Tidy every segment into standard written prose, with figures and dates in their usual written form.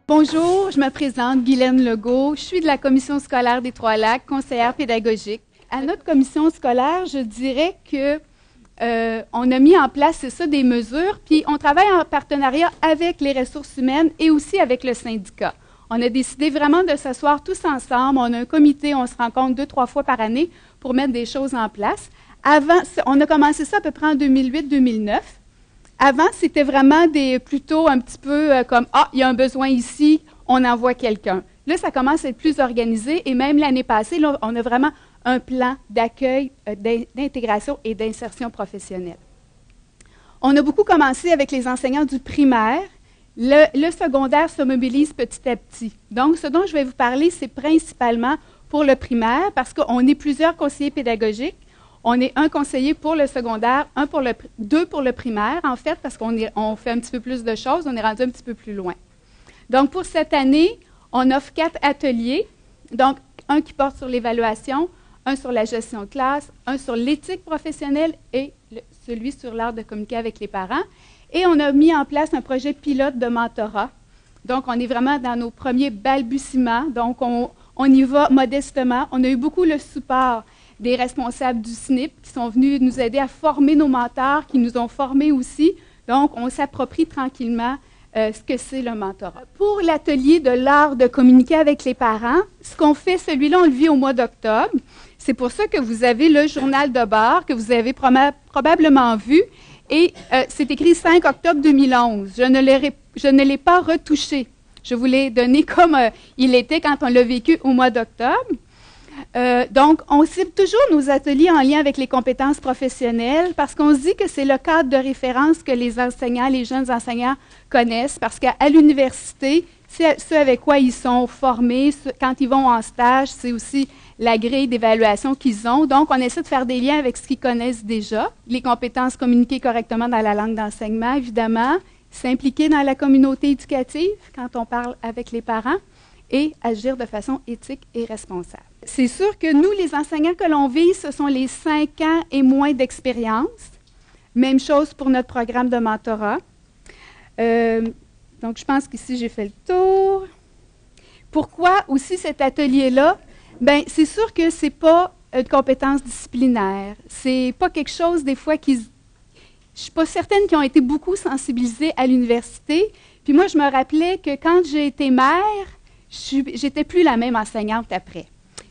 Bonjour, je me présente, Guylaine Legault. Je suis de la commission scolaire des Trois-Lacs, conseillère pédagogique. À notre commission scolaire, je dirais que on a mis en place, c'est ça, des mesures, puis on travaille en partenariat avec les ressources humaines et aussi avec le syndicat. On a décidé vraiment de s'asseoir tous ensemble. On a un comité, on se rencontre 2-3 fois par année pour mettre des choses en place. Avant, on a commencé ça à peu près en 2008-2009. Avant, c'était vraiment plutôt un petit peu comme « Ah, il y a un besoin ici, on envoie quelqu'un ». Là, ça commence à être plus organisé et même l'année passée, là, on a vraiment un plan d'accueil, d'intégration et d'insertion professionnelle. On a beaucoup commencé avec les enseignants du primaire. Le secondaire se mobilise petit à petit. Donc, ce dont je vais vous parler, c'est principalement pour le primaire parce qu'on est plusieurs conseillers pédagogiques. On est un conseiller pour le secondaire, deux pour le primaire, en fait, parce qu'on fait un petit peu plus de choses, on est rendu un petit peu plus loin. Donc, pour cette année, on offre 4 ateliers. Donc, un qui porte sur l'évaluation, un sur la gestion de classe, un sur l'éthique professionnelle et celui sur l'art de communiquer avec les parents. Et on a mis en place un projet pilote de mentorat. Donc, on est vraiment dans nos premiers balbutiements. Donc, on y va modestement. On a eu beaucoup le support des responsables du SNIP qui sont venus nous aider à former nos mentors, qui nous ont formés aussi. Donc, on s'approprie tranquillement ce que c'est le mentorat. Pour l'atelier de l'art de communiquer avec les parents, ce qu'on fait, celui-là, on le vit au mois d'octobre. C'est pour ça que vous avez le journal de bord que vous avez probablement vu. Et c'est écrit 5 octobre 2011. Je ne l'ai pas retouché. Je vous l'ai donné comme il était quand on l'a vécu au mois d'octobre. Donc, on cible toujours nos ateliers en lien avec les compétences professionnelles parce qu'on se dit que c'est le cadre de référence que les enseignants, les jeunes enseignants connaissent parce qu'à l'université, c'est ce avec quoi ils sont formés. Quand ils vont en stage, c'est aussi la grille d'évaluation qu'ils ont. Donc, on essaie de faire des liens avec ce qu'ils connaissent déjà. Les compétences communiquer correctement dans la langue d'enseignement, évidemment. S'impliquer dans la communauté éducative quand on parle avec les parents et agir de façon éthique et responsable. C'est sûr que nous, les enseignants que l'on vise, ce sont les 5 ans et moins d'expérience. Même chose pour notre programme de mentorat. Donc, je pense qu'ici, j'ai fait le tour. Pourquoi aussi cet atelier-là? Bien, c'est sûr que ce n'est pas de compétences disciplinaires. Ce n'est pas quelque chose, des fois, je ne suis pas certaine qu'ils ont été beaucoup sensibilisés à l'université. Puis moi, je me rappelais que quand j'ai été mère, j'étais plus la même enseignante après.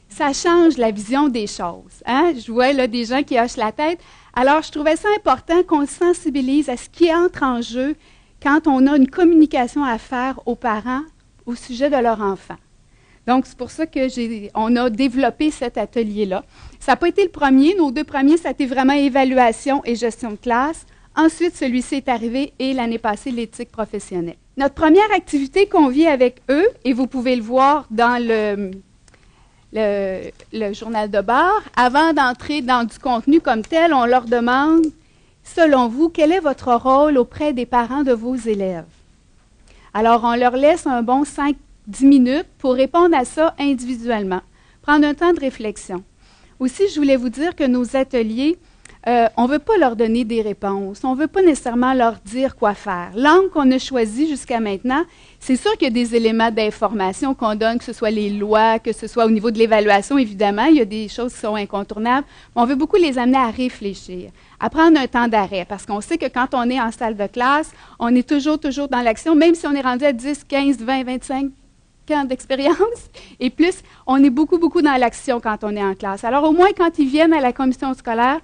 Ça change la vision des choses. Hein? Je vois là, des gens qui hochent la tête. Alors, je trouvais ça important qu'on sensibilise à ce qui entre en jeu quand on a une communication à faire aux parents au sujet de leur enfant. Donc, c'est pour ça qu'on a développé cet atelier-là. Ça n'a pas été le premier. Nos 2 premiers, ça a été vraiment évaluation et gestion de classe. Ensuite, celui-ci est arrivé et l'année passée, l'éthique professionnelle. Notre première activité qu'on vit avec eux, et vous pouvez le voir dans le journal de bord, avant d'entrer dans du contenu comme tel, on leur demande, selon vous, quel est votre rôle auprès des parents de vos élèves? Alors, on leur laisse un bon 5-10 minutes pour répondre à ça individuellement, prendre un temps de réflexion. Aussi, je voulais vous dire que nos ateliers, on ne veut pas leur donner des réponses, on ne veut pas nécessairement leur dire quoi faire. L'angle qu'on a choisi jusqu'à maintenant, c'est sûr qu'il y a des éléments d'information qu'on donne, que ce soit les lois, que ce soit au niveau de l'évaluation, évidemment, il y a des choses qui sont incontournables, mais on veut beaucoup les amener à réfléchir, à prendre un temps d'arrêt, parce qu'on sait que quand on est en salle de classe, on est toujours dans l'action, même si on est rendu à 10, 15, 20, 25 ans d'expérience, et plus, on est beaucoup dans l'action quand on est en classe. Alors, au moins, quand ils viennent à la commission scolaire,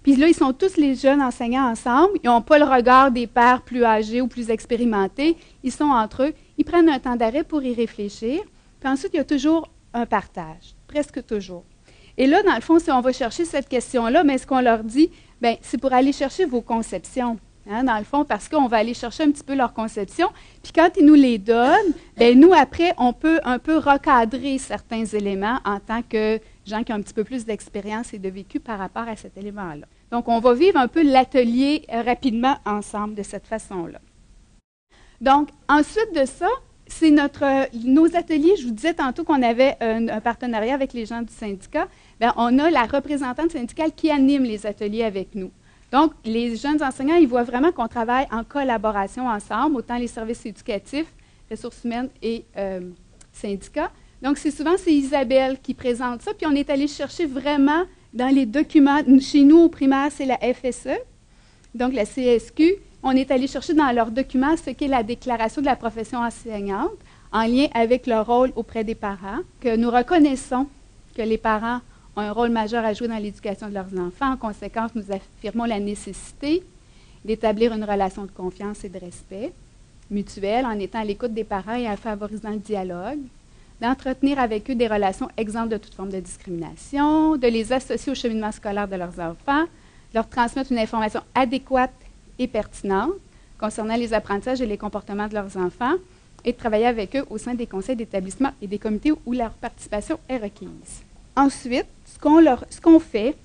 puis là, ils sont tous les jeunes enseignants ensemble. Ils n'ont pas le regard des pairs plus âgés ou plus expérimentés. Ils sont entre eux. Ils prennent un temps d'arrêt pour y réfléchir. Puis ensuite, il y a toujours un partage, presque toujours. Et là, dans le fond, si on va chercher cette question-là, mais ce qu'on leur dit, bien, c'est pour aller chercher vos conceptions, hein, dans le fond, parce qu'on va aller chercher un petit peu leurs conceptions. Puis quand ils nous les donnent, bien, nous, après, on peut un peu recadrer certains éléments en tant que gens qui ont un petit peu plus d'expérience et de vécu par rapport à cet élément-là. Donc, on va vivre un peu l'atelier rapidement ensemble de cette façon-là. Donc, ensuite de ça, c'est nos ateliers. Je vous disais tantôt qu'on avait un partenariat avec les gens du syndicat. Bien, on a la représentante syndicale qui anime les ateliers avec nous. Donc, les jeunes enseignants, ils voient vraiment qu'on travaille en collaboration ensemble, autant les services éducatifs, ressources humaines et syndicats. Donc, c'est Isabelle qui présente ça. Puis, on est allé chercher vraiment dans les documents. Chez nous, au primaire, c'est la FSE, donc la CSQ. On est allé chercher dans leurs documents ce qu'est la déclaration de la profession enseignante en lien avec leur rôle auprès des parents, que nous reconnaissons que les parents ont un rôle majeur à jouer dans l'éducation de leurs enfants. En conséquence, nous affirmons la nécessité d'établir une relation de confiance et de respect mutuel en étant à l'écoute des parents et en favorisant le dialogue, d'entretenir avec eux des relations exemptes de toute forme de discrimination, de les associer au cheminement scolaire de leurs enfants, de leur transmettre une information adéquate et pertinente concernant les apprentissages et les comportements de leurs enfants et de travailler avec eux au sein des conseils d'établissement et des comités où leur participation est requise. Ensuite, ce qu'on fait,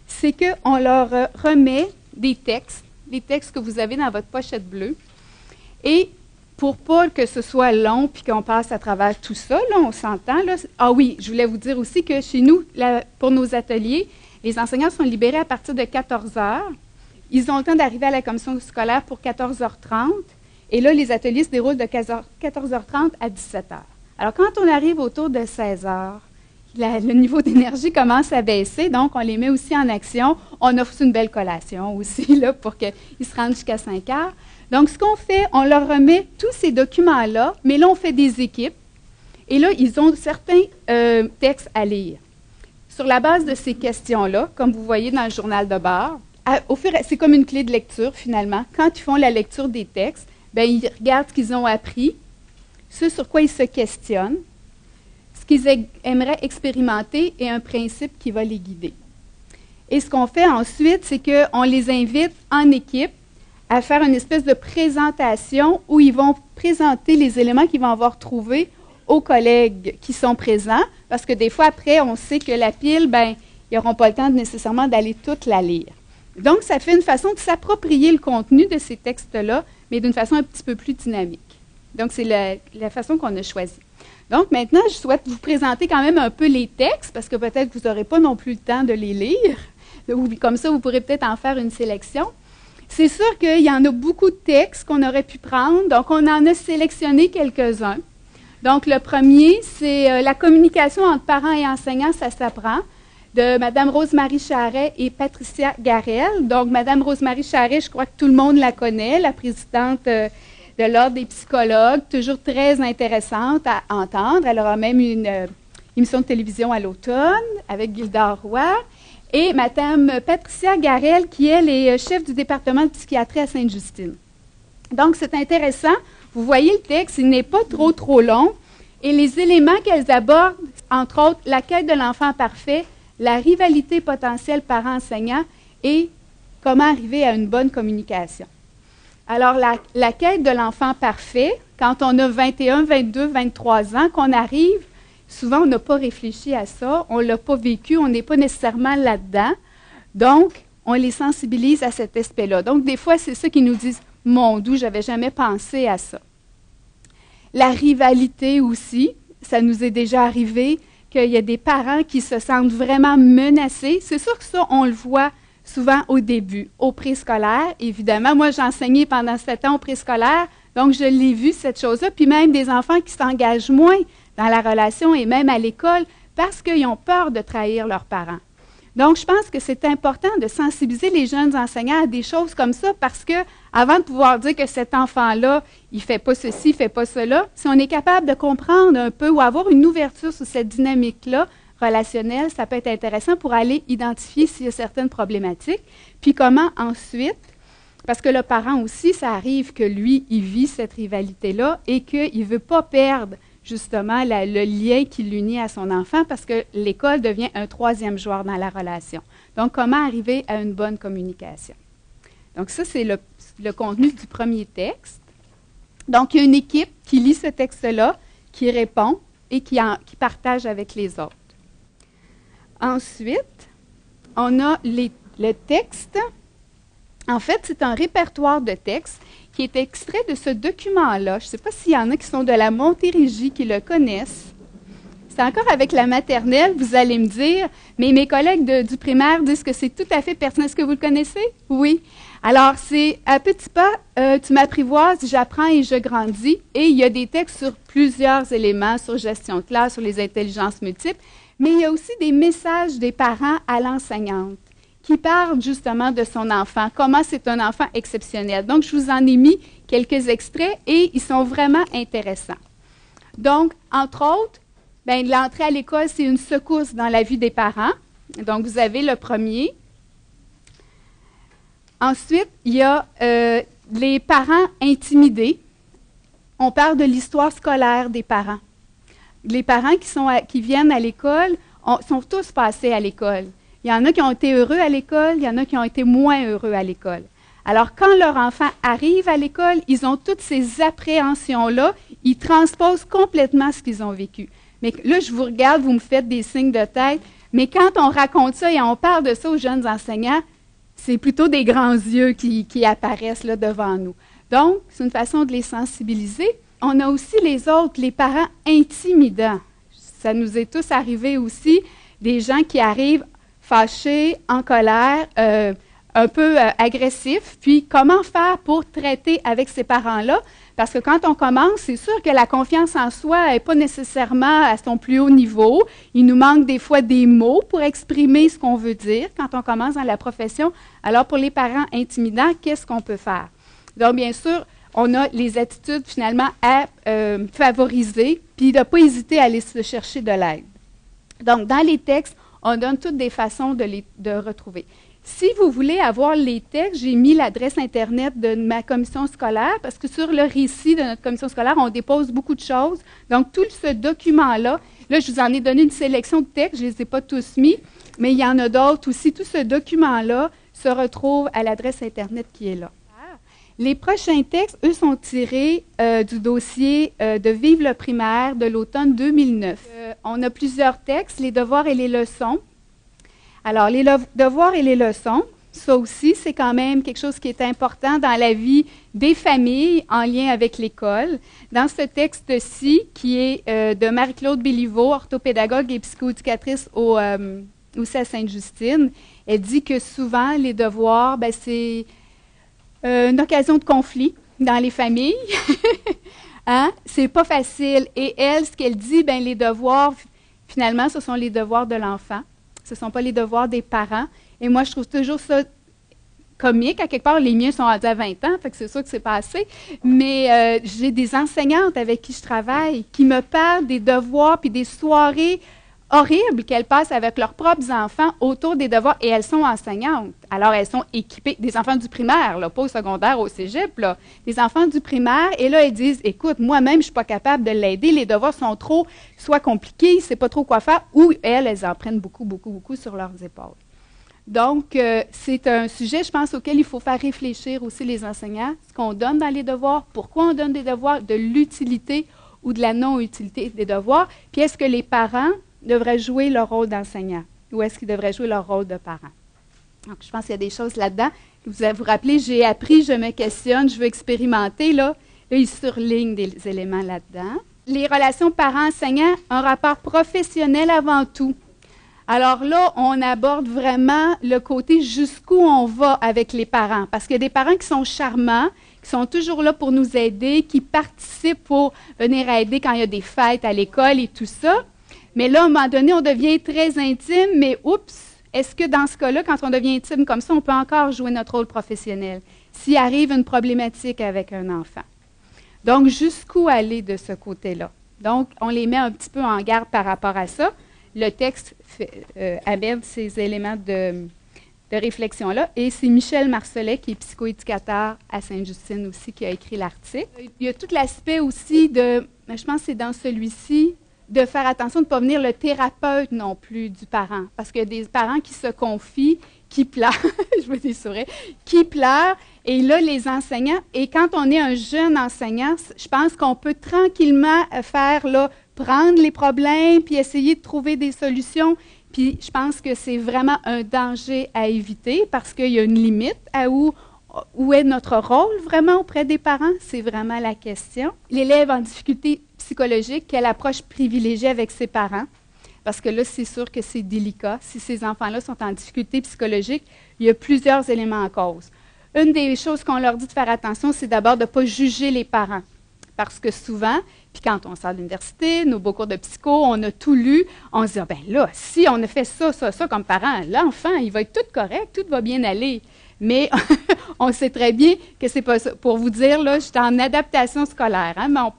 c'est qu'on leur remet des textes, les textes que vous avez dans votre pochette bleue, et pour pas que ce soit long puis qu'on passe à travers tout ça, là, on s'entend. Là. Ah oui, je voulais vous dire aussi que chez nous, pour nos ateliers, les enseignants sont libérés à partir de 14 heures. Ils ont le temps d'arriver à la commission scolaire pour 14h30. Et là, les ateliers se déroulent de 14h30 à 17h. Alors, quand on arrive autour de 16h, le niveau d'énergie commence à baisser, donc on les met aussi en action. On offre une belle collation aussi là, pour qu'ils se rendent jusqu'à 5h. Donc, ce qu'on fait, on leur remet tous ces documents-là, mais là, on fait des équipes. Et là, ils ont certains textes à lire. Sur la base de ces questions-là, comme vous voyez dans le journal de bord, c'est comme une clé de lecture, finalement. Quand ils font la lecture des textes, bien, ils regardent ce qu'ils ont appris, ce sur quoi ils se questionnent, ce qu'ils aimeraient expérimenter et un principe qui va les guider. Et ce qu'on fait ensuite, c'est qu'on les invite en équipe à faire une espèce de présentation où ils vont présenter les éléments qu'ils vont avoir trouvés aux collègues qui sont présents, parce que des fois, après, on sait que la pile, bien, ils n'auront pas le temps nécessairement d'aller toute la lire. Donc, ça fait une façon de s'approprier le contenu de ces textes-là, mais d'une façon un petit peu plus dynamique. Donc, c'est la façon qu'on a choisie. Donc, maintenant, je souhaite vous présenter quand même un peu les textes, parce que peut-être que vous n'aurez pas non plus le temps de les lire. Ou comme ça, vous pourrez peut-être en faire une sélection. C'est sûr qu'il y en a beaucoup de textes qu'on aurait pu prendre, donc on en a sélectionné quelques-uns. Donc, le premier, c'est la communication entre parents et enseignants, ça s'apprend, de Mme Rose-Marie Charret et Patricia Garel. Donc, Mme Rose-Marie Charret, je crois que tout le monde la connaît, la présidente de l'Ordre des psychologues, toujours très intéressante à entendre. Elle aura même une émission de télévision à l'automne avec Gilda Roy. Et Mme Patricia Garel, qui, elle, est chef du département de psychiatrie à Sainte-Justine. Donc, c'est intéressant. Vous voyez le texte, il n'est pas trop long. Et les éléments qu'elles abordent, entre autres, la quête de l'enfant parfait, la rivalité potentielle parent-enseignant et comment arriver à une bonne communication. Alors, la quête de l'enfant parfait, quand on a 21, 22, 23 ans, qu'on arrive, souvent, on n'a pas réfléchi à ça, on ne l'a pas vécu, on n'est pas nécessairement là-dedans. Donc, on les sensibilise à cet aspect-là. Donc, des fois, c'est ça qu'ils nous disent « Mon Dieu, je n'avais jamais pensé à ça ». La rivalité aussi, ça nous est déjà arrivé qu'il y a des parents qui se sentent vraiment menacés. C'est sûr que ça, on le voit souvent au début, au préscolaire. Évidemment, moi, j'ai enseigné pendant 7 ans au préscolaire, donc je l'ai vu, cette chose-là. Puis même des enfants qui s'engagent moins dans la relation et même à l'école parce qu'ils ont peur de trahir leurs parents. Donc, je pense que c'est important de sensibiliser les jeunes enseignants à des choses comme ça parce que, avant de pouvoir dire que cet enfant-là, il ne fait pas ceci, il ne fait pas cela, si on est capable de comprendre un peu ou avoir une ouverture sur cette dynamique-là relationnelle, ça peut être intéressant pour aller identifier s'il y a certaines problématiques. Puis comment ensuite, parce que le parent aussi, ça arrive que lui, il vit cette rivalité-là et qu'il ne veut pas perdre justement le lien qui l'unit à son enfant parce que l'école devient un troisième joueur dans la relation. Donc, comment arriver à une bonne communication? Donc, ça, c'est le contenu du premier texte. Donc, il y a une équipe qui lit ce texte-là, qui répond et qui partage avec les autres. Ensuite, on a le texte. En fait, c'est un répertoire de textes qui est extrait de ce document-là. Je ne sais pas s'il y en a qui sont de la Montérégie qui le connaissent. C'est encore avec la maternelle, vous allez me dire, mais mes collègues du primaire disent que c'est tout à fait pertinent. Est-ce que vous le connaissez? Oui. Alors, c'est « À petits pas, tu m'apprivoises, j'apprends et je grandis ». Et il y a des textes sur plusieurs éléments, sur gestion de classe, sur les intelligences multiples, mais il y a aussi des messages des parents à l'enseignante qui parlent justement de son enfant, comment c'est un enfant exceptionnel. Donc, je vous en ai mis quelques extraits et ils sont vraiment intéressants. Donc, entre autres, bien, l'entrée à l'école, c'est une secousse dans la vie des parents. Donc, vous avez le premier. Ensuite, il y a les parents intimidés. On parle de l'histoire scolaire des parents. Les parents qui viennent à l'école sont tous passés à l'école. Il y en a qui ont été heureux à l'école, il y en a qui ont été moins heureux à l'école. Alors, quand leur enfant arrive à l'école, ils ont toutes ces appréhensions-là, ils transposent complètement ce qu'ils ont vécu. Mais là, je vous regarde, vous me faites des signes de tête, mais quand on raconte ça et on parle de ça aux jeunes enseignants, c'est plutôt des grands yeux qui apparaissent là devant nous. Donc, c'est une façon de les sensibiliser. On a aussi les autres, les parents intimidants. Ça nous est tous arrivé aussi, des gens qui arrivent fâchés, en colère, un peu agressifs. Puis, comment faire pour traiter avec ces parents-là? Parce que quand on commence, c'est sûr que la confiance en soi n'est pas nécessairement à son plus haut niveau. Il nous manque des fois des mots pour exprimer ce qu'on veut dire quand on commence dans la profession. Alors, pour les parents intimidants, qu'est-ce qu'on peut faire? Donc, bien sûr, on a les attitudes finalement à favoriser, puis de ne pas hésiter à aller se chercher de l'aide. Donc, dans les textes, on donne toutes des façons de retrouver. Si vous voulez avoir les textes, j'ai mis l'adresse Internet de ma commission scolaire, parce que sur le récit de notre commission scolaire, on dépose beaucoup de choses. Donc, tout ce document-là, là, je vous en ai donné une sélection de textes, je ne les ai pas tous mis, mais il y en a d'autres aussi. Tout ce document-là se retrouve à l'adresse Internet qui est là. Les prochains textes, eux, sont tirés du dossier de Vive le primaire de l'automne 2009. On a plusieurs textes, les devoirs et les leçons. Alors, les devoirs et les leçons, ça aussi, c'est quand même quelque chose qui est important dans la vie des familles en lien avec l'école. Dans ce texte-ci, qui est de Marie-Claude Béliveau, orthopédagogue et psychoéducatrice aussi à Sainte-Justine, elle dit que souvent, les devoirs, ben, c'est une occasion de conflit dans les familles. Hein? C'est pas facile. Et elle, ce qu'elle dit, ben, les devoirs, finalement, ce sont les devoirs de l'enfant. Ce ne sont pas les devoirs des parents. Et moi, je trouve toujours ça comique. À quelque part, les miens sont rendus à 20 ans, fait que c'est sûr que c'est pas assez. Mais j'ai des enseignantes avec qui je travaille qui me parlent des devoirs puis des soirées horribles qu'elles passent avec leurs propres enfants autour des devoirs. Et elles sont enseignantes. Alors, elles sont équipées, des enfants du primaire, là, pas au secondaire, au cégep, là, des enfants du primaire. Et là, elles disent, écoute, moi-même, je ne suis pas capable de l'aider. Les devoirs sont trop, soit compliqués, je ne sais pas trop quoi faire. Ou elles en prennent beaucoup, beaucoup, beaucoup sur leurs épaules. Donc, c'est un sujet, je pense, auquel il faut faire réfléchir aussi les enseignants. Ce qu'on donne dans les devoirs, pourquoi on donne des devoirs, de l'utilité ou de la non-utilité des devoirs. Puis, est-ce que les parents devraient jouer leur rôle d'enseignant ou est-ce qu'ils devraient jouer leur rôle de parent? Donc, je pense qu'il y a des choses là-dedans. Vous vous rappelez, j'ai appris, je me questionne, je veux expérimenter. Là, il surligne des éléments là-dedans. Les relations parents-enseignants, un rapport professionnel avant tout. Alors là, on aborde vraiment le côté jusqu'où on va avec les parents. Parce qu'il y a des parents qui sont charmants, qui sont toujours là pour nous aider, qui participent pour venir aider quand il y a des fêtes à l'école et tout ça. Mais là, à un moment donné, on devient très intime, mais oups, est-ce que dans ce cas-là, quand on devient intime comme ça, on peut encore jouer notre rôle professionnel s'il arrive une problématique avec un enfant? Donc, jusqu'où aller de ce côté-là? Donc, on les met un petit peu en garde par rapport à ça. Le texte amène ces éléments de réflexion-là. Et c'est Michel Marcellet, qui est psychoéducateur à Sainte-Justine aussi, qui a écrit l'article. Il y a tout l'aspect aussi de, je pense que c'est dans celui-ci, de faire attention de ne pas venir le thérapeute non plus du parent. Parce qu'il y a des parents qui se confient, qui pleurent, je veux des sourires, qui pleurent, et là, les enseignants, et quand on est un jeune enseignant, je pense qu'on peut tranquillement faire, là, prendre les problèmes, puis essayer de trouver des solutions. Puis je pense que c'est vraiment un danger à éviter parce qu'il y a une limite à où est notre rôle vraiment auprès des parents? C'est vraiment la question. L'élève en difficulté psychologique, quelle approche privilégier avec ses parents. Parce que là, c'est sûr que c'est délicat. Si ces enfants-là sont en difficulté psychologique, il y a plusieurs éléments en cause. Une des choses qu'on leur dit de faire attention, c'est d'abord de ne pas juger les parents. Parce que souvent, puis quand on sort de l'université, nos beaux cours de psycho, on a tout lu, on se dit, ah ben là, si on a fait ça comme parent, l'enfant, il va être tout correct, tout va bien aller. Mais on sait très bien que c'est pas ça. Pour vous dire, là, j'étais en adaptation scolaire. Hein,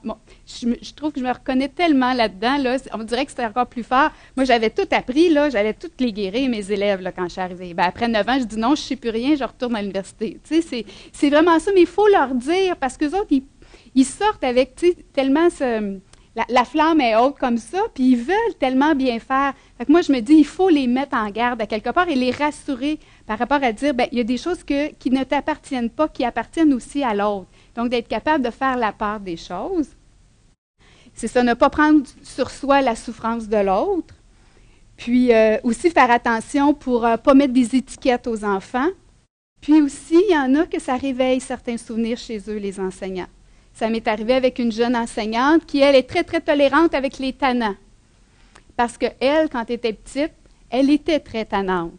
je trouve que je me reconnais tellement là-dedans. Là, on dirait que c'était encore plus fort. Moi, j'avais tout appris, là, j'allais tout les guérir, mes élèves, là, quand je suis arrivée. Ben, après 9 ans, je dis non, je ne sais plus rien, je retourne à l'université. Tu sais, c'est vraiment ça, mais il faut leur dire, parce qu'eux autres, ils sortent avec, tu sais, tellement la flamme est haute comme ça, puis ils veulent tellement bien faire. Fait que moi, je me dis, il faut les mettre en garde à quelque part et les rassurer par rapport à dire, bien, il y a des choses qui ne t'appartiennent pas, qui appartiennent aussi à l'autre. Donc, d'être capable de faire la part des choses. C'est ça, ne pas prendre sur soi la souffrance de l'autre. Puis aussi faire attention pour ne pas mettre des étiquettes aux enfants. Puis aussi, il y en a que ça réveille certains souvenirs chez eux, les enseignants. Ça m'est arrivé avec une jeune enseignante qui, elle, est très, très tolérante avec les tannants. Parce qu'elle, quand elle était petite, elle était très tannante.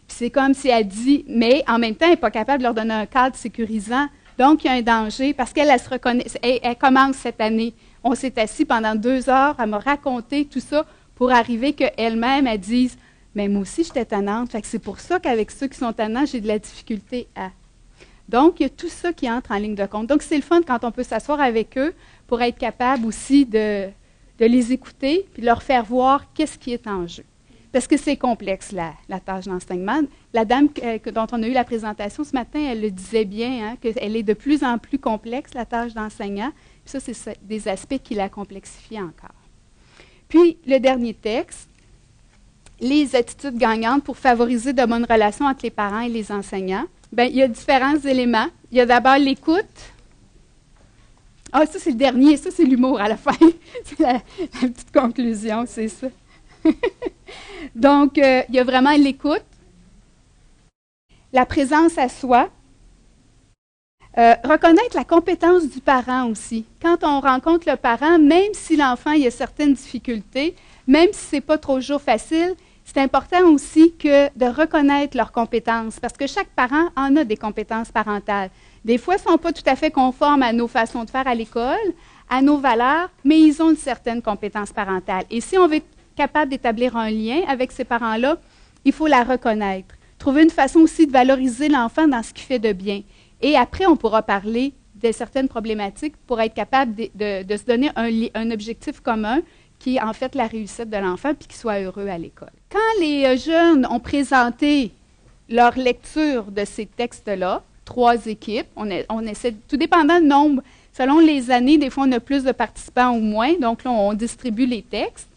Puis c'est comme si elle dit, mais en même temps, elle n'est pas capable de leur donner un cadre sécurisant. Donc, il y a un danger parce qu'elle, elle se reconnaît. Elle commence cette année. On s'est assis pendant 2 heures, elle m'a raconté tout ça pour arriver qu'elle-même, elle dise, mais moi aussi, j'étais tannante. Fait que c'est pour ça qu'avec ceux qui sont tannants, j'ai de la difficulté à. Donc, il y a tout ça qui entre en ligne de compte. Donc, c'est le fun quand on peut s'asseoir avec eux pour être capable aussi de les écouter puis de leur faire voir qu'est-ce qui est en jeu. Parce que c'est complexe, la tâche d'enseignement. La dame dont on a eu la présentation ce matin, elle le disait bien, hein, qu'elle est de plus en plus complexe, la tâche d'enseignant. Puis ça, c'est des aspects qui la complexifient encore. Puis, le dernier texte, les attitudes gagnantes pour favoriser de bonnes relations entre les parents et les enseignants. Bien, il y a différents éléments. Il y a d'abord l'écoute. Ah, ça, c'est le dernier. Ça, c'est l'humour à la fin. C'est la petite conclusion, c'est ça. Donc, il y a vraiment l'écoute, la présence à soi, reconnaître la compétence du parent aussi. Quand on rencontre le parent, même si l'enfant il a certaines difficultés, même si ce n'est pas toujours facile, c'est important aussi de reconnaître leurs compétences, parce que chaque parent en a des compétences parentales. Des fois, ils ne sont pas tout à fait conformes à nos façons de faire à l'école, à nos valeurs, mais ils ont une certaine compétence parentale. Et si on veut être capable d'établir un lien avec ces parents-là, il faut la reconnaître. Trouver une façon aussi de valoriser l'enfant dans ce qu'il fait de bien. Et après, on pourra parler de certaines problématiques pour être capable de se donner un objectif commun qui est en fait la réussite de l'enfant puis qu'il soit heureux à l'école. Quand les jeunes ont présenté leur lecture de ces textes-là, 3 équipes, on essaie, tout dépendant du nombre, selon les années, des fois on a plus de participants ou moins, donc là on distribue les textes.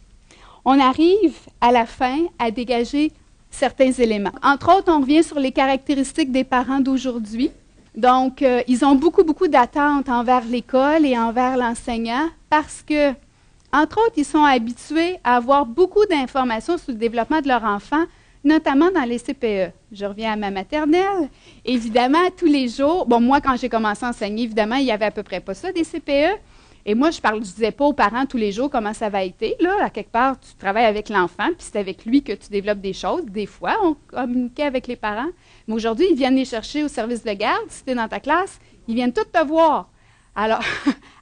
On arrive à la fin à dégager certains éléments. Entre autres, on revient sur les caractéristiques des parents d'aujourd'hui. Donc, ils ont beaucoup, beaucoup d'attentes envers l'école et envers l'enseignant parce que, entre autres, ils sont habitués à avoir beaucoup d'informations sur le développement de leur enfant, notamment dans les CPE. Je reviens à ma maternelle. Évidemment, tous les jours, bon, moi, quand j'ai commencé à enseigner, évidemment, il n'y avait à peu près pas ça, des CPE. Et moi, je ne disais pas aux parents tous les jours comment ça va être. Là, à quelque part, tu travailles avec l'enfant, puis c'est avec lui que tu développes des choses. Des fois, on communiquait avec les parents. Mais aujourd'hui, ils viennent les chercher au service de garde. Si tu es dans ta classe, ils viennent tous te voir. Alors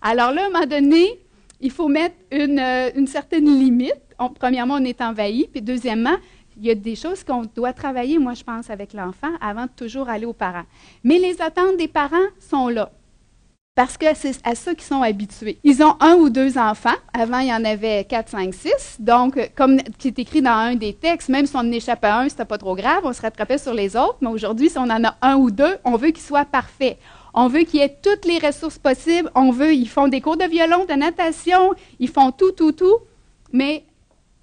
là, à un moment donné, il faut mettre une certaine limite. Premièrement, on est envahi. Puis deuxièmement, il y a des choses qu'on doit travailler, moi, je pense, avec l'enfant avant de toujours aller aux parents. Mais les attentes des parents sont là. Parce que c'est à ça qu'ils sont habitués. Ils ont 1 ou 2 enfants. Avant, il y en avait 4, 5, 6. Donc, comme qui est écrit dans un des textes, même si on en échappait à un, c'était pas trop grave, on se rattrapait sur les autres. Mais aujourd'hui, si on en a 1 ou 2, on veut qu'ils soient parfaits. On veut qu'il y ait toutes les ressources possibles. Ils font des cours de violon, de natation, ils font tout. Mais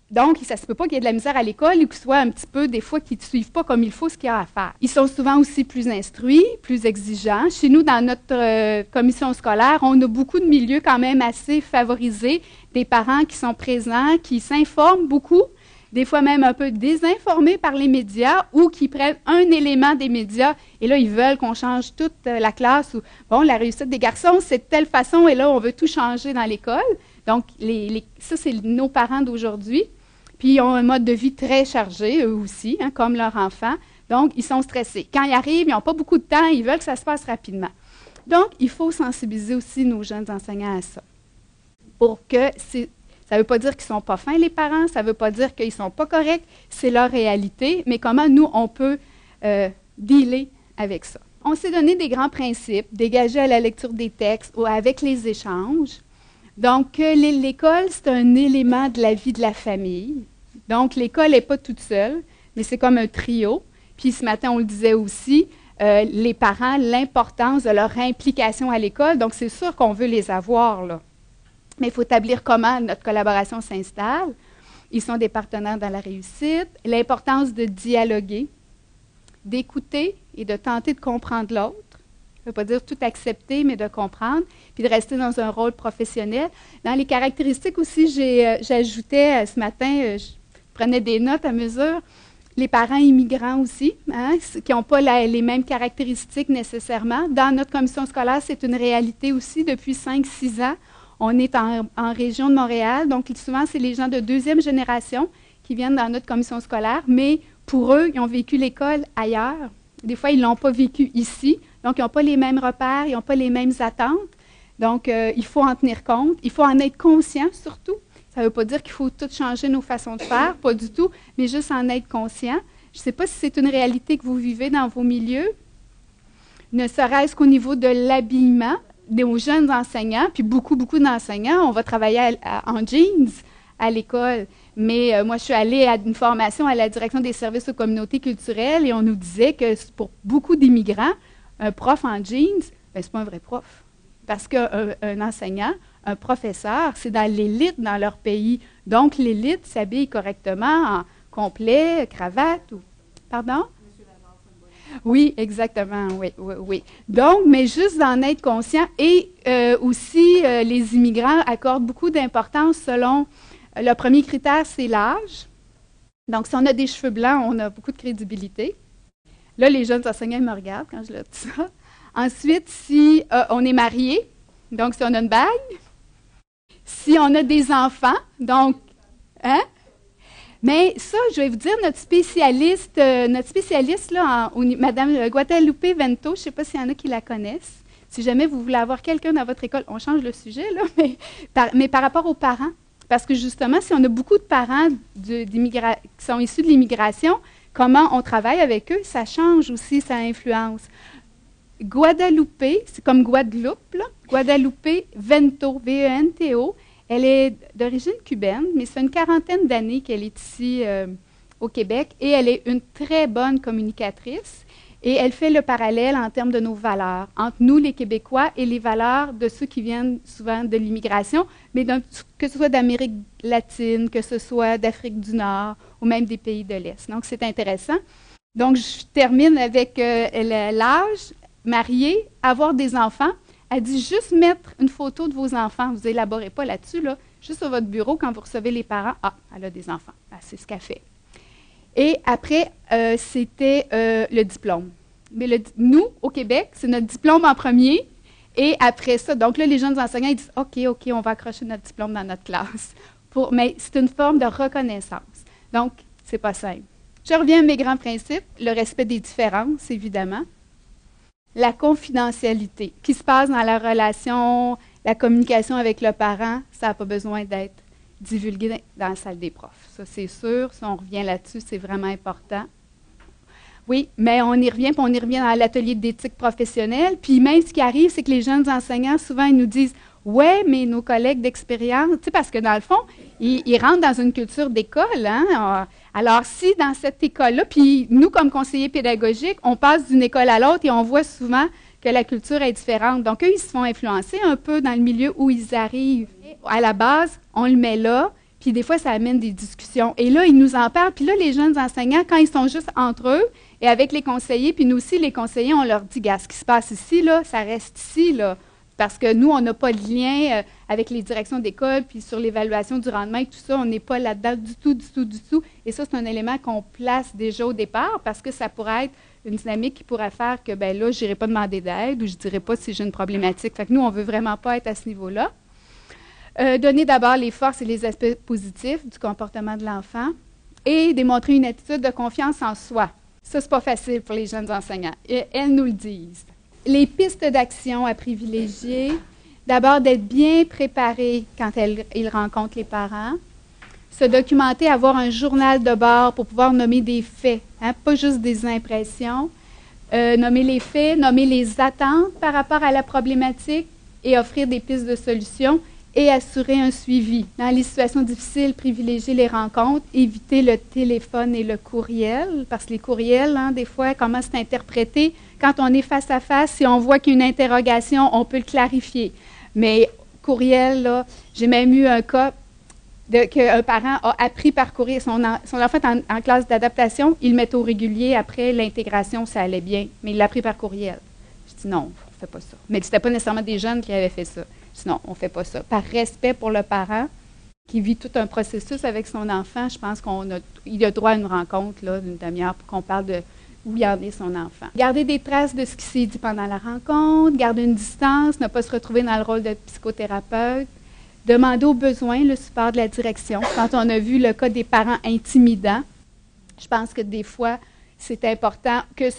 donc, ça ne se peut pas qu'il y ait de la misère à l'école ou qu'ils soient un petit peu, des fois, qu'ils ne suivent pas comme il faut ce qu'il y a à faire. Ils sont souvent aussi plus instruits, plus exigeants. Chez nous, dans notre commission scolaire, on a beaucoup de milieux quand même assez favorisés, des parents qui sont présents, qui s'informent beaucoup, des fois même un peu désinformés par les médias ou qui prennent un élément des médias et là, ils veulent qu'on change toute la classe ou, bon, la réussite des garçons, c'est de telle façon et là, on veut tout changer dans l'école. Donc, ça, c'est nos parents d'aujourd'hui. Puis, ils ont un mode de vie très chargé, eux aussi, hein, comme leurs enfants. Donc, ils sont stressés. Quand ils arrivent, ils n'ont pas beaucoup de temps, ils veulent que ça se passe rapidement. Donc, il faut sensibiliser aussi nos jeunes enseignants à ça. Pour que ça ne veut pas dire qu'ils ne sont pas fins, les parents, ça ne veut pas dire qu'ils ne sont pas corrects, c'est leur réalité, mais comment nous, on peut dealer avec ça. On s'est donné des grands principes, dégagés à la lecture des textes ou avec les échanges. Donc, l'école, c'est un élément de la vie de la famille. Donc, l'école n'est pas toute seule, mais c'est comme un trio. Puis, ce matin, on le disait aussi, les parents, l'importance de leur implication à l'école. Donc, c'est sûr qu'on veut les avoir, là. Mais il faut établir comment notre collaboration s'installe. Ils sont des partenaires dans la réussite. L'importance de dialoguer, d'écouter et de tenter de comprendre l'autre. Ça ne veut pas dire tout accepter, mais de comprendre, puis de rester dans un rôle professionnel. Dans les caractéristiques aussi, j'ajoutais ce matin, je prenais des notes à mesure, les parents immigrants aussi, hein, qui n'ont pas les mêmes caractéristiques nécessairement. Dans notre commission scolaire, c'est une réalité aussi depuis 5-6 ans. On est en région de Montréal, donc souvent, c'est les gens de deuxième génération qui viennent dans notre commission scolaire, mais pour eux, ils ont vécu l'école ailleurs. Des fois, ils ne l'ont pas vécu ici, donc ils n'ont pas les mêmes repères, ils n'ont pas les mêmes attentes. Donc, il faut en tenir compte, il faut en être conscient surtout. Ça ne veut pas dire qu'il faut tout changer nos façons de faire, pas du tout, mais juste en être conscient. Je ne sais pas si c'est une réalité que vous vivez dans vos milieux, ne serait-ce qu'au niveau de l'habillement des jeunes enseignants, puis beaucoup d'enseignants, on va travailler en jeans à l'école. Mais moi, je suis allée à une formation à la direction des services aux communautés culturelles et on nous disait que pour beaucoup d'immigrants, un prof en jeans, ben, c'est pas un vrai prof. Parce qu'un enseignant, un professeur, c'est dans l'élite dans leur pays. Donc, l'élite s'habille correctement en complet, cravate ou... Pardon? Oui, exactement, oui. Donc, mais juste d'en être conscient et aussi, les immigrants accordent beaucoup d'importance selon... le premier critère, c'est l'âge. Donc, si on a des cheveux blancs, on a beaucoup de crédibilité. Là, les jeunes enseignants me regardent quand je leur dis ça. Ensuite, si on est marié, donc si on a une bague. Si on a des enfants, donc, hein? Mais ça, je vais vous dire, notre spécialiste là, Mme Guadalupe Vento, je ne sais pas s'il y en a qui la connaissent. Si jamais vous voulez avoir quelqu'un dans votre école, on change le sujet, là, mais par rapport aux parents, parce que justement, si on a beaucoup de parents qui sont issus de l'immigration, comment on travaille avec eux, ça change aussi, ça influence. Guadalupe, c'est comme Guadeloupe, là, Guadalupe Vento, V-E-N-T-O, elle est d'origine cubaine, mais c'est une 40aine d'années qu'elle est ici au Québec et elle est une très bonne communicatrice et elle fait le parallèle en termes de nos valeurs, entre nous, les Québécois, et les valeurs de ceux qui viennent souvent de l'immigration, mais que ce soit d'Amérique latine, que ce soit d'Afrique du Nord ou même des pays de l'Est. Donc, c'est intéressant. Donc, je termine avec l'âge, marié, avoir des enfants. Elle dit juste mettre une photo de vos enfants. Vous n'élaborez pas là-dessus, là. Juste sur votre bureau, quand vous recevez les parents, ah, elle a des enfants. Ah, c'est ce qu'elle fait. Et après, c'était le diplôme. Mais nous, au Québec, c'est notre diplôme en premier. Et après ça, donc là, les jeunes enseignants, ils disent, OK, on va accrocher notre diplôme dans notre classe. Mais c'est une forme de reconnaissance. Donc, c'est pas simple. Je reviens à mes grands principes. Le respect des différences, évidemment. La confidentialité qui se passe dans la relation, la communication avec le parent, ça n'a pas besoin d'être divulgué dans la salle des profs. Ça, c'est sûr. Si on revient là-dessus, c'est vraiment important. Oui, mais on y revient, puis on y revient dans l'atelier d'éthique professionnelle. Puis même, ce qui arrive, c'est que les jeunes enseignants, souvent, ils nous disent « Ouais, mais nos collègues d'expérience... » Tu sais, parce que dans le fond, ils rentrent dans une culture d'école, hein? Alors, si dans cette école-là, puis nous, comme conseillers pédagogiques, on passe d'une école à l'autre et on voit souvent que la culture est différente. Donc, eux, ils se font influencer un peu dans le milieu où ils arrivent. À la base, on le met là, puis des fois, ça amène des discussions. Et là, ils nous en parlent. Puis là, les jeunes enseignants, quand ils sont juste entre eux et avec les conseillers, puis nous aussi, les conseillers, on leur dit, gars, ce qui se passe ici, là, ça reste ici, là. Parce que nous, on n'a pas de lien avec les directions d'école, puis sur l'évaluation du rendement et tout ça, on n'est pas là-dedans du tout. Et ça, c'est un élément qu'on place déjà au départ, parce que ça pourrait être une dynamique qui pourrait faire que, ben là, je n'irai pas demander d'aide ou je ne dirai pas si j'ai une problématique. Fait que nous, on ne veut vraiment pas être à ce niveau-là. Donner d'abord les forces et les aspects positifs du comportement de l'enfant et démontrer une attitude de confiance en soi. Ça, c'est pas facile pour les jeunes enseignants. Et elles nous le disent. Les pistes d'action à privilégier, d'abord d'être bien préparé quand ils rencontrent les parents, se documenter, avoir un journal de bord pour pouvoir nommer des faits, hein, pas juste des impressions, nommer les faits, nommer les attentes par rapport à la problématique et offrir des pistes de solutions et assurer un suivi. Dans les situations difficiles, privilégier les rencontres, éviter le téléphone et le courriel, parce que les courriels, hein, des fois, comment c'est interprété. Quand on est face à face, si on voit qu'il y a une interrogation, on peut le clarifier. Mais courriel, là, j'ai même eu un cas qu'un parent a appris par courriel. Son enfant est en classe d'adaptation, il le met au régulier. Après l'intégration, ça allait bien, mais il l'a appris par courriel. Je dis non, on ne fait pas ça. Mais ce n'était pas nécessairement des jeunes qui avaient fait ça. Sinon, on ne fait pas ça. Par respect pour le parent qui vit tout un processus avec son enfant, je pense qu'il a droit à une rencontre là, d'une demi-heure pour qu'on parle de où il en est son enfant. Garder des traces de ce qui s'est dit pendant la rencontre, garder une distance, ne pas se retrouver dans le rôle de psychothérapeute, demander au besoin le support de la direction. Quand on a vu le cas des parents intimidants, je pense que des fois, c'est important qu'ils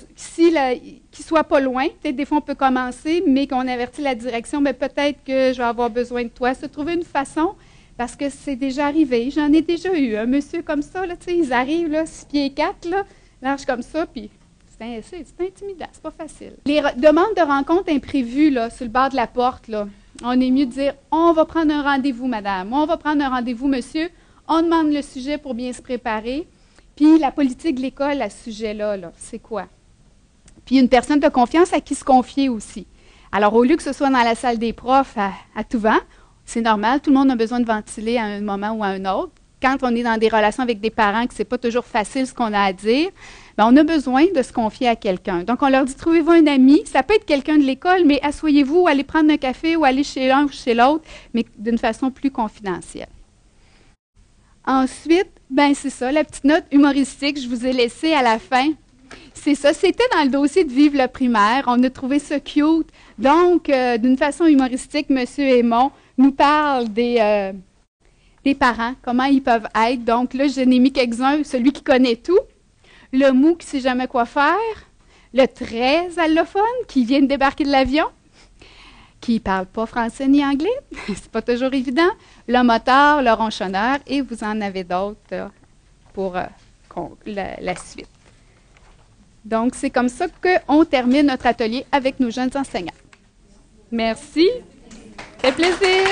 ne soient pas loin. Peut-être des fois, on peut commencer, mais qu'on avertit la direction, mais peut-être que je vais avoir besoin de toi. Se trouver une façon, parce que c'est déjà arrivé. J'en ai déjà eu. Un monsieur comme ça, là, ils arrivent, là, 6 pieds 4, là, large comme ça, puis c'est intimidant, c'est pas facile. Les demandes de rencontres imprévues, là, sur le bord de la porte, là, on est mieux de dire « On va prendre un rendez-vous, madame. On va prendre un rendez-vous, monsieur. On demande le sujet pour bien se préparer. » Puis la politique de l'école à ce sujet-là, là, c'est quoi? Puis une personne de confiance à qui se confier aussi. Alors, au lieu que ce soit dans la salle des profs à tout vent, c'est normal, tout le monde a besoin de ventiler à un moment ou à un autre. Quand on est dans des relations avec des parents, que ce n'est pas toujours facile ce qu'on a à dire, bien, on a besoin de se confier à quelqu'un. Donc, on leur dit, trouvez-vous un ami. Ça peut être quelqu'un de l'école, mais asseyez-vous, allez prendre un café ou allez chez l'un ou chez l'autre, mais d'une façon plus confidentielle. Ensuite, ben c'est ça, la petite note humoristique, je vous ai laissé à la fin. C'est ça, c'était dans le dossier de Vive le primaire. On a trouvé ça cute. Donc, d'une façon humoristique, M. Aymon nous parle des parents, comment ils peuvent être. Donc là, je n'ai mis quelques-uns, celui qui connaît tout, le mou qui ne sait jamais quoi faire, le très allophone qui vient de débarquer de l'avion, qui ne parle pas français ni anglais, c'est pas toujours évident, le moteur, le ronchonneur, et vous en avez d'autres pour la suite. Donc, c'est comme ça qu'on termine notre atelier avec nos jeunes enseignants. Merci. Ça fait plaisir.